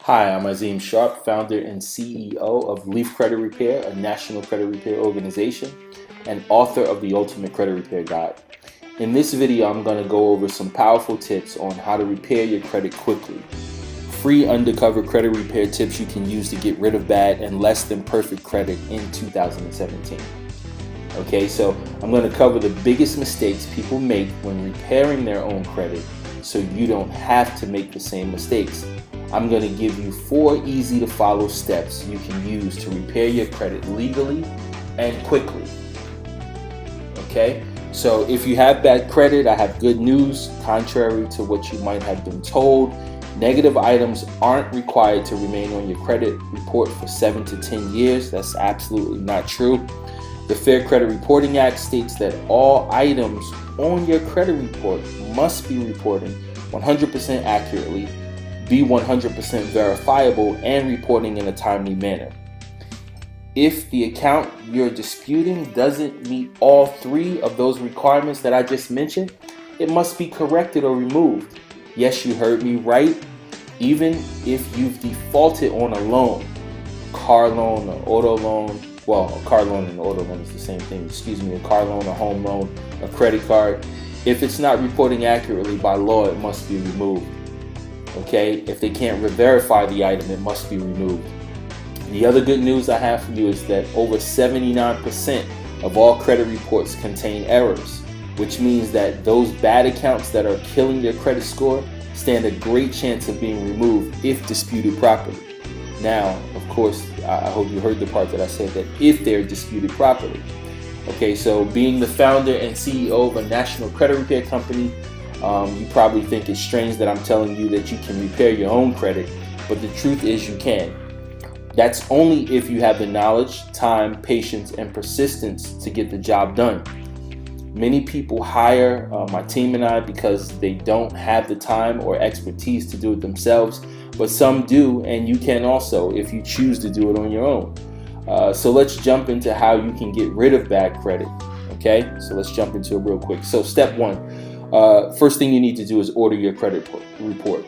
Hi, I'm Aazim Sharp, founder and CEO of Leaf Credit Repair, a national credit repair organization, and author of the Ultimate Credit Repair Guide. In this video, I'm going to go over some powerful tips on how to repair your credit quickly. Free undercover credit repair tips you can use to get rid of bad and less than perfect credit in 2017. Okay, so I'm going to cover the biggest mistakes people make when repairing their own credit so you don't have to make the same mistakes. I'm going to give you 4 easy to follow steps you can use to repair your credit legally and quickly. Okay, so if you have bad credit, I have good news. Contrary to what you might have been told, negative items aren't required to remain on your credit report for 7 to 10 years. That's absolutely not true. The Fair Credit Reporting Act states that all items on your credit report must be reported 100% accurately, be 100% verifiable, and reporting in a timely manner. If the account you're disputing doesn't meet all 3 of those requirements that I just mentioned, it must be corrected or removed. Yes, you heard me right. Even if you've defaulted on a loan, car loan, or auto loan, well, a car loan and an auto loan is the same thing, a car loan, a home loan, a credit card. If it's not reporting accurately by law, it must be removed. Okay, if they can't verify the item, it must be removed. The other good news I have for you is that over 79% of all credit reports contain errors, which means that those bad accounts that are killing their credit score stand a great chance of being removed if disputed properly. Now, of course, I hope you heard the part that I said that if they're disputed properly. Okay, so being the founder and CEO of a national credit repair company, you probably think it's strange that I'm telling you that you can repair your own credit, but the truth is you can. That's only if you have the knowledge, time, patience, and persistence to get the job done. Many people hire my team and I because they don't have the time or expertise to do it themselves, but some do, and you can also if you choose to do it on your own. So let's jump into how you can get rid of bad credit. Okay, so let's jump into it real quick. So step 1, first thing you need to do is order your credit report.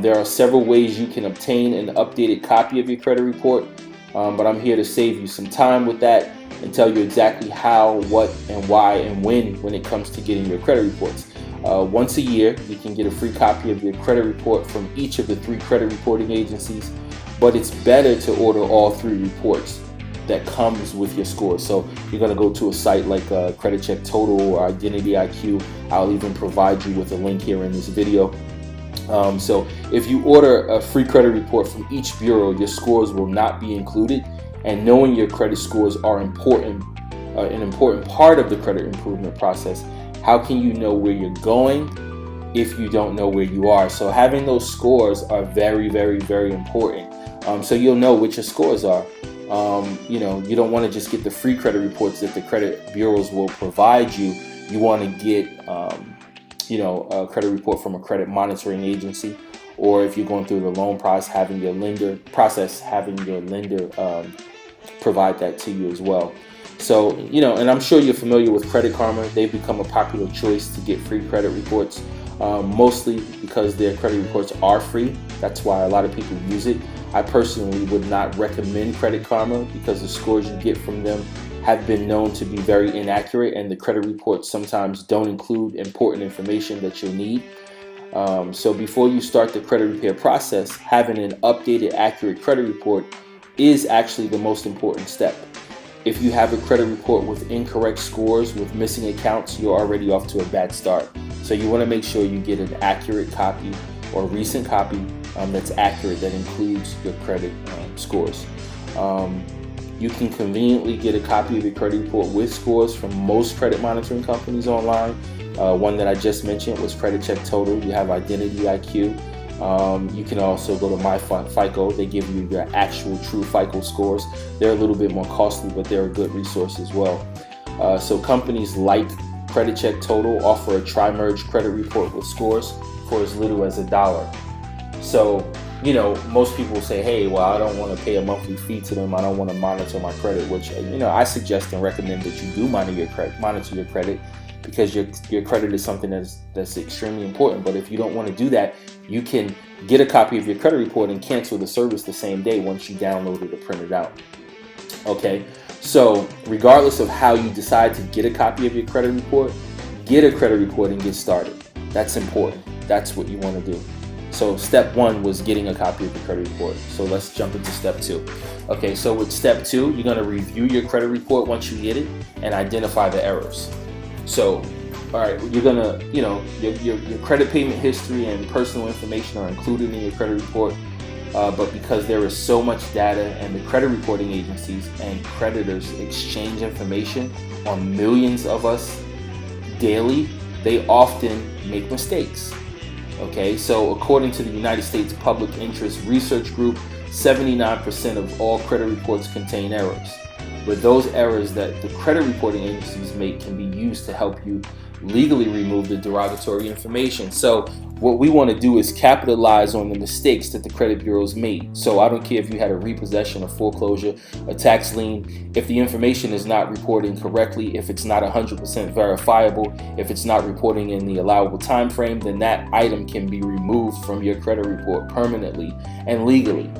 There are several ways you can obtain an updated copy of your credit report, but I'm here to save you some time with that and tell you exactly how, what, and why, and when it comes to getting your credit reports. Once a year, you can get a free copy of your credit report from each of the 3 credit reporting agencies, but it's better to order all 3 reports that comes with your score. So you're going to go to a site like Credit Check Total or Identity IQ. I'll even provide you with a link here in this video. So if you order a free credit report from each bureau, your scores will not be included, and knowing your credit scores are an important part of the credit improvement process. How can you know where you're going if you don't know where you are? So having those scores are very, very, very important. So you'll know what your scores are. You don't want to just get the free credit reports that the credit bureaus will provide you. You want to get, a credit report from a credit monitoring agency, or if you're going through the loan process, having your lender provide that to you as well. So, and I'm sure you're familiar with Credit Karma. They've become a popular choice to get free credit reports, mostly because their credit reports are free. That's why a lot of people use it. I personally would not recommend Credit Karma because the scores you get from them have been known to be very inaccurate, and the credit reports sometimes don't include important information that you'll need. So before you start the credit repair process, having an updated, accurate credit report is actually the most important step. If you have a credit report with incorrect scores, with missing accounts, you're already off to a bad start. So you want to make sure you get an accurate copy or recent copy that's accurate, that includes your credit scores. You can conveniently get a copy of your credit report with scores from most credit monitoring companies online. One that I just mentioned was Credit Check Total. You have Identity IQ. You can also go to MyFICO. They give you your actual true FICO scores. They're a little bit more costly, but they're a good resource as well. So companies like Credit Check Total offer a tri-merge credit report with scores for as little as $1. So, most people say, hey, well, I don't want to pay a monthly fee to them. I don't want to monitor my credit, which, I suggest and recommend that you do monitor your credit because your credit is something that's extremely important. But if you don't want to do that, you can get a copy of your credit report and cancel the service the same day once you download it or print it out. Okay, so regardless of how you decide to get a copy of your credit report, get a credit report and get started. That's important. That's what you want to do. So step 1 was getting a copy of the credit report. So let's jump into step 2. Okay, so with step 2, you're going to review your credit report once you get it and identify the errors. So, all right, you're going to, your credit payment history and personal information are included in your credit report. But because there is so much data and the credit reporting agencies and creditors exchange information on millions of us daily, they often make mistakes. Okay, so according to the United States Public Interest Research Group, 79% of all credit reports contain errors. But those errors that the credit reporting agencies make can be used to help you legally remove the derogatory information. So what we want to do is capitalize on the mistakes that the credit bureaus made. So I don't care if you had a repossession, a foreclosure, a tax lien. If the information is not reporting correctly, if it's not 100% verifiable, if it's not reporting in the allowable time frame, then that item can be removed from your credit report permanently and legally.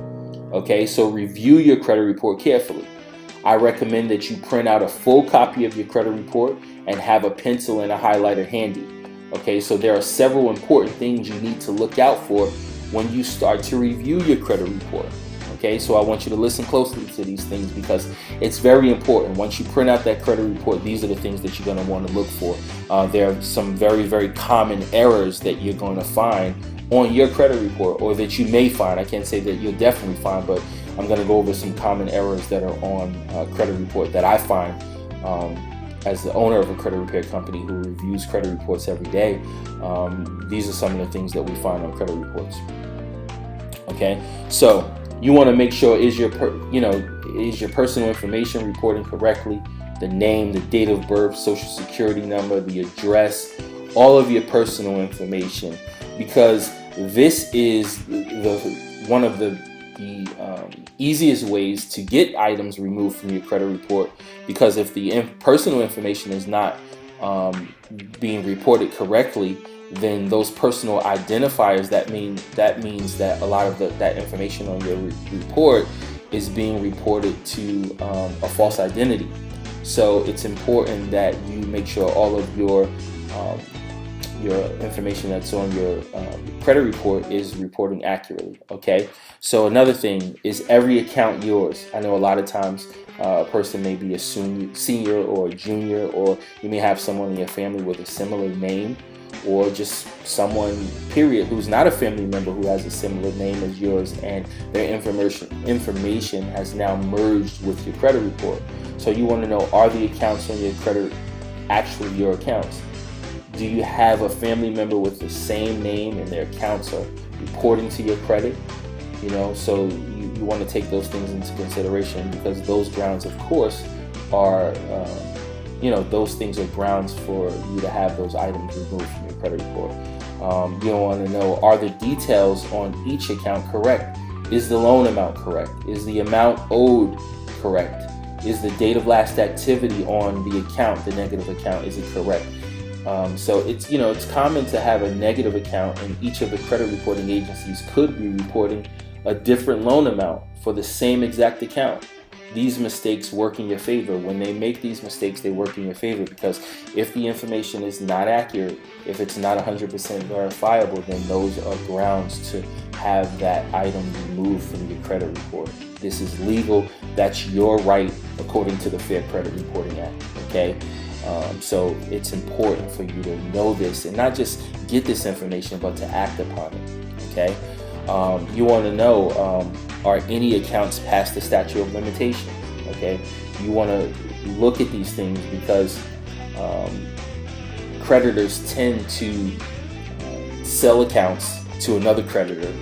Okay, so review your credit report carefully. I recommend that you print out a full copy of your credit report and have a pencil and a highlighter handy. Okay, so there are several important things you need to look out for when you start to review your credit report. Okay, so I want you to listen closely to these things because it's very important. Once you print out that credit report, these are the things that you're going to want to look for. There are some very, very common errors that you're going to find on your credit report, or that you may find. I can't say that you'll definitely find, but I'm going to go over some common errors that are on credit report that I find as the owner of a credit repair company who reviews credit reports every day. These are some of the things that we find on credit reports. Okay, so you want to make sure is your personal information reporting correctly? The name, the date of birth, social security number, the address, all of your personal information, because this is one of the easiest ways to get items removed from your credit report. Because if the personal information is not being reported correctly, then those personal identifiers, that means that a lot of that information on your report is being reported to a false identity. So it's important that you make sure all of your information that's on your credit report is reporting accurately. Okay, so another thing is every account yours. I know a lot of times a person may be a senior or a junior, or you may have someone in your family with a similar name, or just someone period who's not a family member who has a similar name as yours, and their information has now merged with your credit report. So you want to know, are the accounts on your credit actually your accounts? Do you have a family member with the same name and their accounts are reporting to your credit? So you want to take those things into consideration, because those grounds, of course, are those things are grounds for you to have those items removed from your credit report. You want to know, are the details on each account correct? Is the loan amount correct? Is the amount owed correct? Is the date of last activity on the account, the negative account, is it correct? So it's common to have a negative account, and each of the credit reporting agencies could be reporting a different loan amount for the same exact account. These mistakes work in your favor. When they make these mistakes, they work in your favor, because if the information is not accurate, if it's not 100% verifiable, then those are grounds to have that item removed from your credit report. This is legal. That's your right according to the Fair Credit Reporting Act. Okay. So it's important for you to know this and not just get this information, but to act upon it. Okay. You want to know, are any accounts past the statute of limitations? Okay. You want to look at these things because creditors tend to sell accounts to another creditor,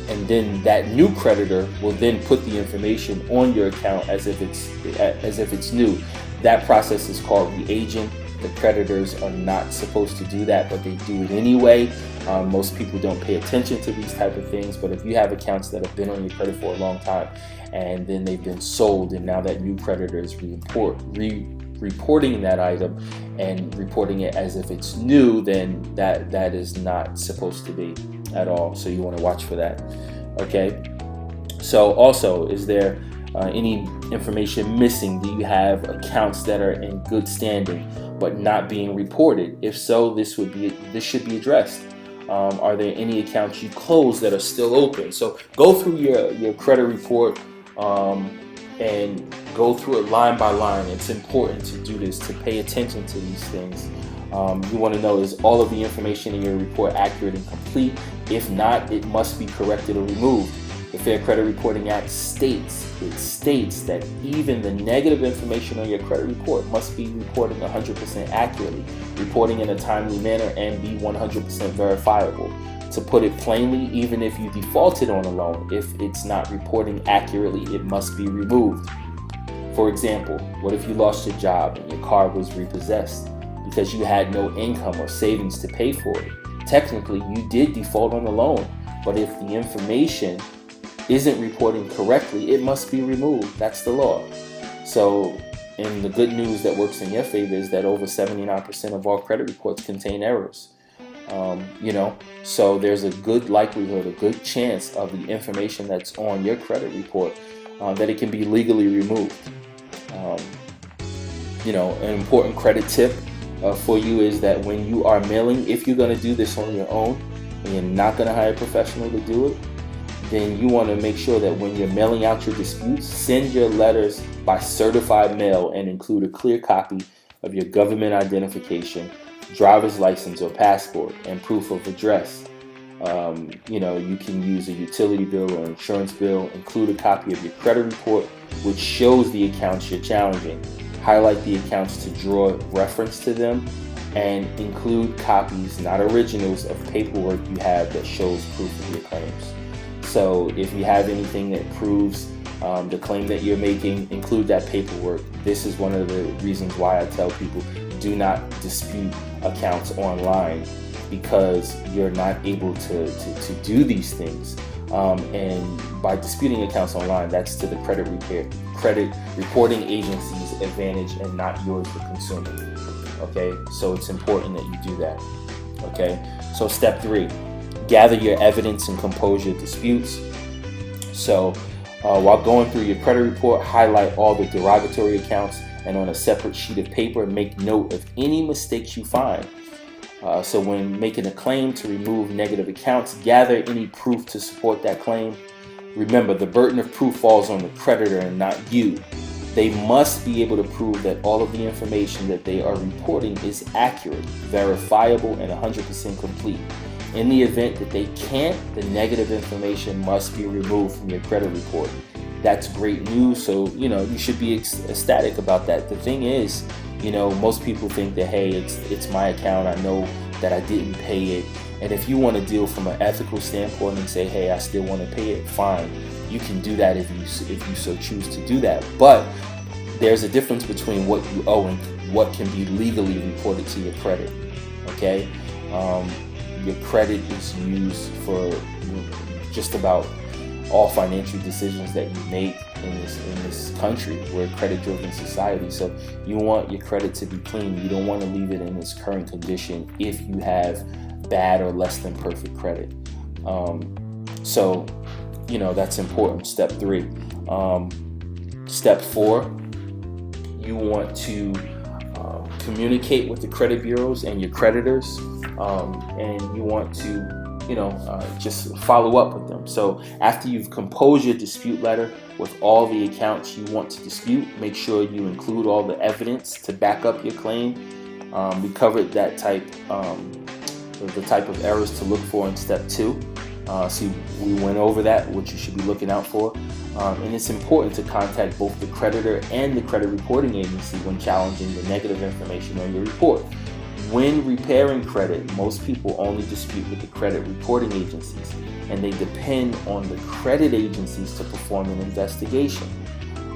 and then that new creditor will then put the information on your account as if it's new. That process is called re-agent. The creditors are not supposed to do that, but they do it anyway. Most people don't pay attention to these type of things, but if you have accounts that have been on your credit for a long time and then they've been sold, and now that new creditor is reporting that item and reporting it as if it's new, then that is not supposed to be at all. So you want to watch for that. Okay. So also, is there any information missing? Do you have accounts that are in good standing but not being reported? If so, this should be addressed. Are there any accounts you closed that are still open? So go through your credit report and go through it line by line. It's important to do this, to pay attention to these things. You want to know, is all of the information in your report accurate and complete? If not, it must be corrected or removed. The Fair Credit Reporting Act states that even the negative information on your credit report must be reported 100% accurately, reporting in a timely manner, and be 100% verifiable. To put it plainly, even if you defaulted on a loan, if it's not reporting accurately, it must be removed. For example, what if you lost your job and your car was repossessed because you had no income or savings to pay for it? Technically, you did default on the loan, but if the information isn't reporting correctly, it must be removed. That's the law. So, and the good news that works in your favor is that over 79% of all credit reports contain errors. So there's a good likelihood, a good chance of the information that's on your credit report that it can be legally removed. An important credit tip for you is that when you are mailing, if you're going to do this on your own and you're not going to hire a professional to do it, then you want to make sure that when you're mailing out your disputes, send your letters by certified mail and include a clear copy of your government identification, driver's license or passport, and proof of address. You can use a utility bill or insurance bill. Include a copy of your credit report, which shows the accounts you're challenging. Highlight the accounts to draw reference to them, and include copies, not originals, of paperwork you have that shows proof of your claims. So if you have anything that proves the claim that you're making, include that paperwork. This is one of the reasons why I tell people, do not dispute accounts online, because you're not able to do these things. And by disputing accounts online, that's to the credit reporting agency's advantage and not yours for consuming. Okay, so it's important that you do that. Okay, so step 3, gather your evidence and compose your disputes. So while going through your credit report, highlight all the derogatory accounts, and on a separate sheet of paper, make note of any mistakes you find. So when making a claim to remove negative accounts, gather any proof to support that claim. Remember, the burden of proof falls on the creditor and not you. They must be able to prove that all of the information that they are reporting is accurate, verifiable, and 100% complete. In the event that they can't, the negative information must be removed from your credit report. That's great news, so you should be ecstatic about that. The thing is, most people think that, hey, it's my account, I know that I didn't pay it. And if you want to deal from an ethical standpoint and say, hey, I still want to pay it, fine. You can do that if you so choose to do that. But there's a difference between what you owe and what can be legally reported to your credit. Okay? Your credit is used for just about all financial decisions that you make in this country. We're a credit-driven society, so you want your credit to be clean. You don't want to leave it in its current condition if you have bad or less than perfect credit. So that's important. Step 3. Step 4, you want to communicate with the credit bureaus and your creditors, and you want to just follow up with them. So after you've composed your dispute letter with all the accounts you want to dispute, make sure you include all the evidence to back up your claim. We covered that the type of errors to look for in step 2. So we went over that, what you should be looking out for. And it's important to contact both the creditor and the credit reporting agency when challenging the negative information on your report. When repairing credit, most people only dispute with the credit reporting agencies, and they depend on the credit agencies to perform an investigation.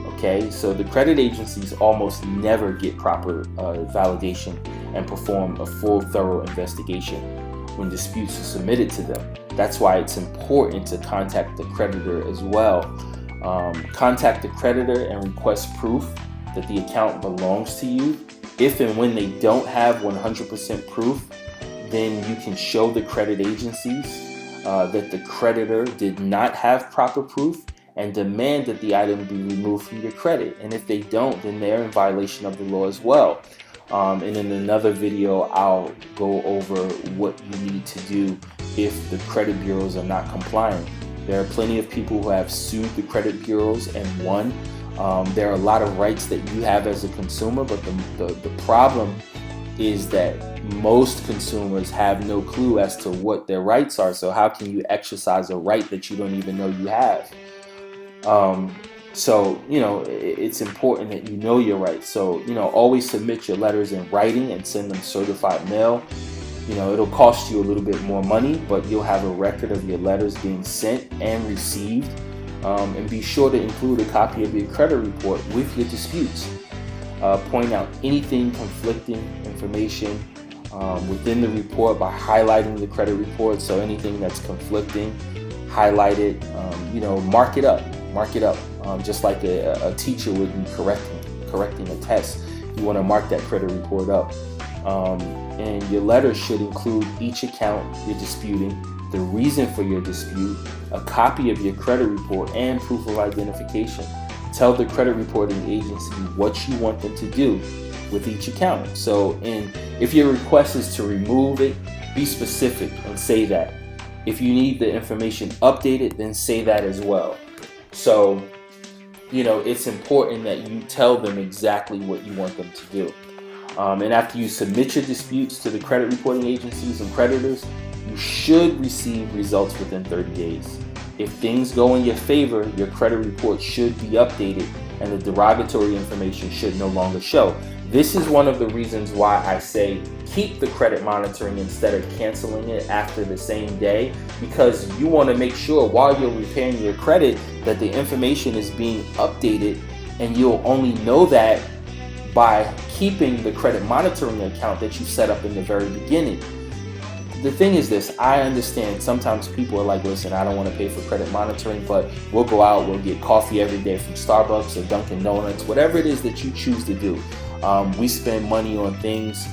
Okay, so the credit agencies almost never get proper validation and perform a full, thorough investigation when disputes are submitted to them. That's why it's important to contact the creditor as well. Contact the creditor and request proof that the account belongs to you. If and when they don't have 100% proof, then you can show the credit agencies that the creditor did not have proper proof and demand that the item be removed from your credit. And if they don't, then they're in violation of the law as well. And in another video, I'll go over what you need to do if the credit bureaus are not compliant. There are plenty of people who have sued the credit bureaus and won. There are a lot of rights that you have as a consumer, but the problem is that most consumers have no clue as to what their rights are. So how can you exercise a right that you don't even know you have? So, it's important that you know your rights. So, always submit your letters in writing and send them certified mail. It'll cost you a little bit more money, but you'll have a record of your letters being sent and received. And be sure to include a copy of your credit report with your disputes. Point out anything conflicting information within the report by highlighting the credit report. So anything that's conflicting, highlight it. Mark it up. Just like a teacher would be correcting a test. You want to mark that credit report up. And your letter should include each account you're disputing, the reason for your dispute, a copy of your credit report, and proof of identification. Tell the credit reporting agency what you want them to do with each account. So, and if your request is to remove it, be specific and say that. If you need the information updated, then say that as well. So, it's important that you tell them exactly what you want them to do. And after you submit your disputes to the credit reporting agencies and creditors, you should receive results within 30 days. If things go in your favor, your credit report should be updated and the derogatory information should no longer show. This is one of the reasons why I say keep the credit monitoring instead of canceling it after the same day, because you want to make sure while you're repairing your credit that the information is being updated, and you'll only know that by keeping the credit monitoring account that you set up in the very beginning. The thing is this, I understand sometimes people are like, listen, I don't want to pay for credit monitoring, but we'll go out, we'll get coffee every day from Starbucks or Dunkin' Donuts, whatever it is that you choose to do. We spend money on things,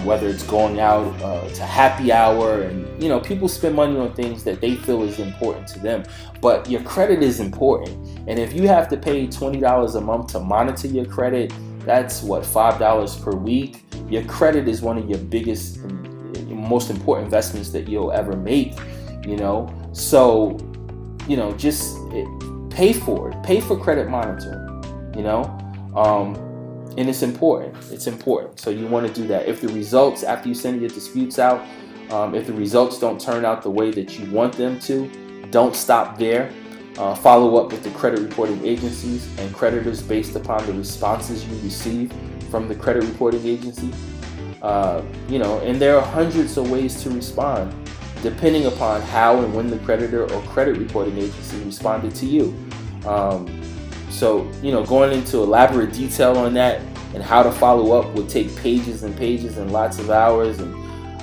whether it's going out to happy hour, and people spend money on things that they feel is important to them. But your credit is important, and if you have to pay $20 a month to monitor your credit, that's what, $5 per week. Your credit is one of your biggest and most important investments that you'll ever make. So just pay for it. Pay for credit monitoring. And it's important. So you want to do that. If the results, after you send your disputes out, if the results don't turn out the way that you want them to, don't stop there. Follow up with the credit reporting agencies and creditors based upon the responses you receive from the credit reporting agency. And there are hundreds of ways to respond, depending upon how and when the creditor or credit reporting agency responded to you. So, going into elaborate detail on that and how to follow up would take pages and pages and lots of hours and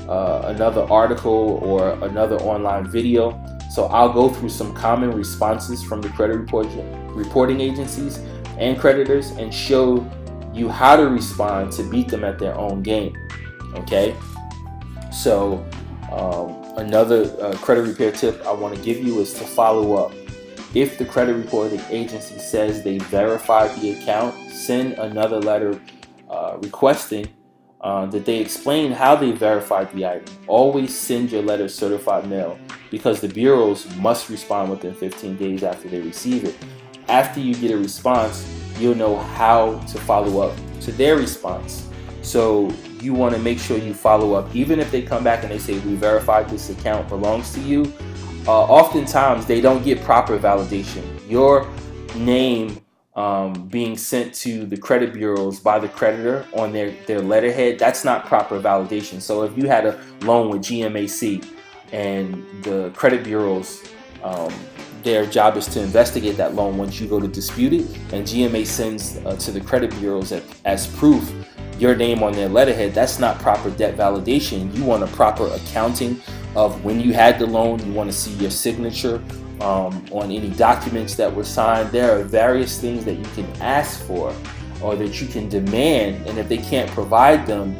another article or another online video. So I'll go through some common responses from the credit reporting agencies and creditors and show you how to respond to beat them at their own game. Okay? So another credit repair tip I want to give you is to follow up. If the credit reporting agency says they verified the account, send another letter requesting that they explain how they verified the item. Always send your letter certified mail, because the bureaus must respond within 15 days after they receive it. After you get a response, you'll know how to follow up to their response. So you want to make sure you follow up. Even if they come back and they say, we verified this account belongs to you, oftentimes they don't get proper validation. Your name being sent to the credit bureaus by the creditor on their letterhead, that's not proper validation. So if you had a loan with GMAC and the credit bureaus, their job is to investigate that loan once you go to dispute it, and GMA sends to the credit bureaus as proof your name on their letterhead, that's not proper debt validation. You want a proper accounting of when you had the loan. You want to see your signature on any documents that were signed. There are various things that you can ask for or that you can demand, and if they can't provide them,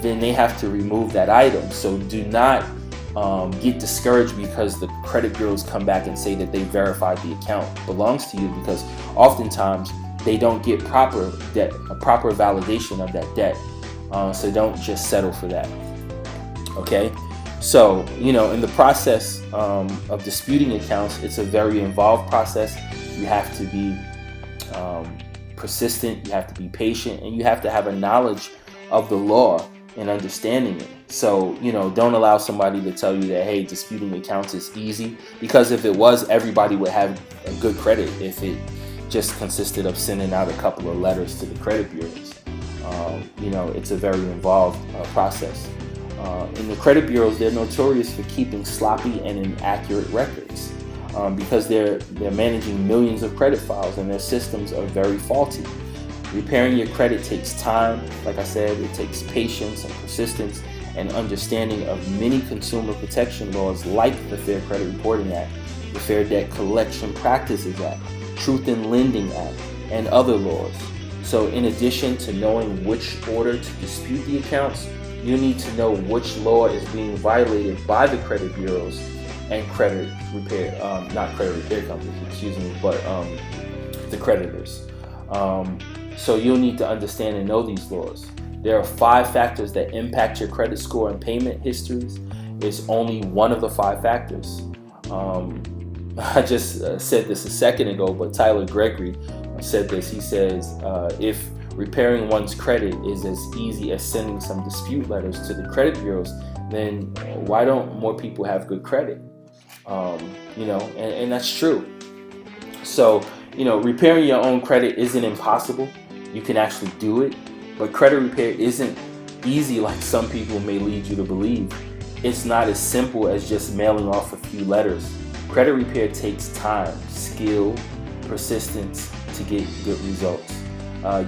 then they have to remove that item. So do not get discouraged because the credit bureaus come back and say that they verified the account belongs to you, because oftentimes they don't get a proper validation of that debt. So don't just settle for that. Okay, so in the process of disputing accounts, it's a very involved process. You have to be persistent, you have to be patient, and you have to have a knowledge of the law and understanding it. So don't allow somebody to tell you that, hey, disputing accounts is easy, because if it was, everybody would have a good credit if it just consisted of sending out a couple of letters to the credit bureaus. It's a very involved process. In the credit bureaus, they're notorious for keeping sloppy and inaccurate records because they're managing millions of credit files, and their systems are very faulty. Repairing your credit takes time. Like I said, it takes patience and persistence and understanding of many consumer protection laws like the Fair Credit Reporting Act, the Fair Debt Collection Practices Act, Truth in Lending Act, and other laws. So in addition to knowing which order to dispute the accounts, you need to know which law is being violated by the credit bureaus and not credit repair companies, excuse me, but the creditors. So you'll need to understand and know these laws. There are 5 factors that impact your credit score and payment histories. It's only one of the 5 factors. I just said this a second ago, but Tyler Gregory said this. He says, if repairing one's credit is as easy as sending some dispute letters to the credit bureaus, then why don't more people have good credit? And that's true. So, repairing your own credit isn't impossible. You can actually do it, but credit repair isn't easy like some people may lead you to believe. It's not as simple as just mailing off a few letters. Credit repair takes time, skill, persistence to get good results.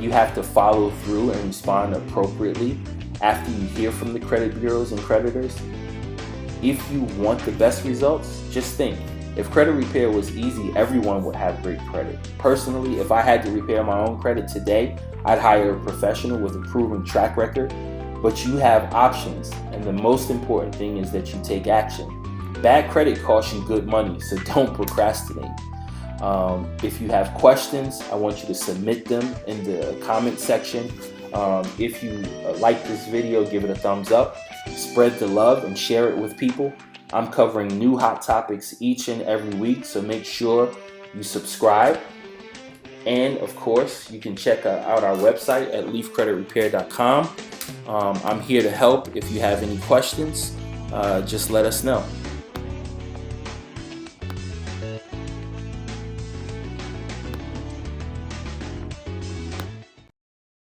You have to follow through and respond appropriately after you hear from the credit bureaus and creditors. If you want the best results, just think. If credit repair was easy, everyone would have great credit. Personally, if I had to repair my own credit today, I'd hire a professional with a proven track record. But you have options, and the most important thing is that you take action. Bad credit costs you good money, so don't procrastinate. If you have questions, I want you to submit them in the comment section. If you like this video, give it a thumbs up. Spread the love and share it with people. I'm covering new hot topics each and every week, so make sure you subscribe. And of course, you can check out our website at leafcreditrepair.com. I'm here to help. If you have any questions, just let us know.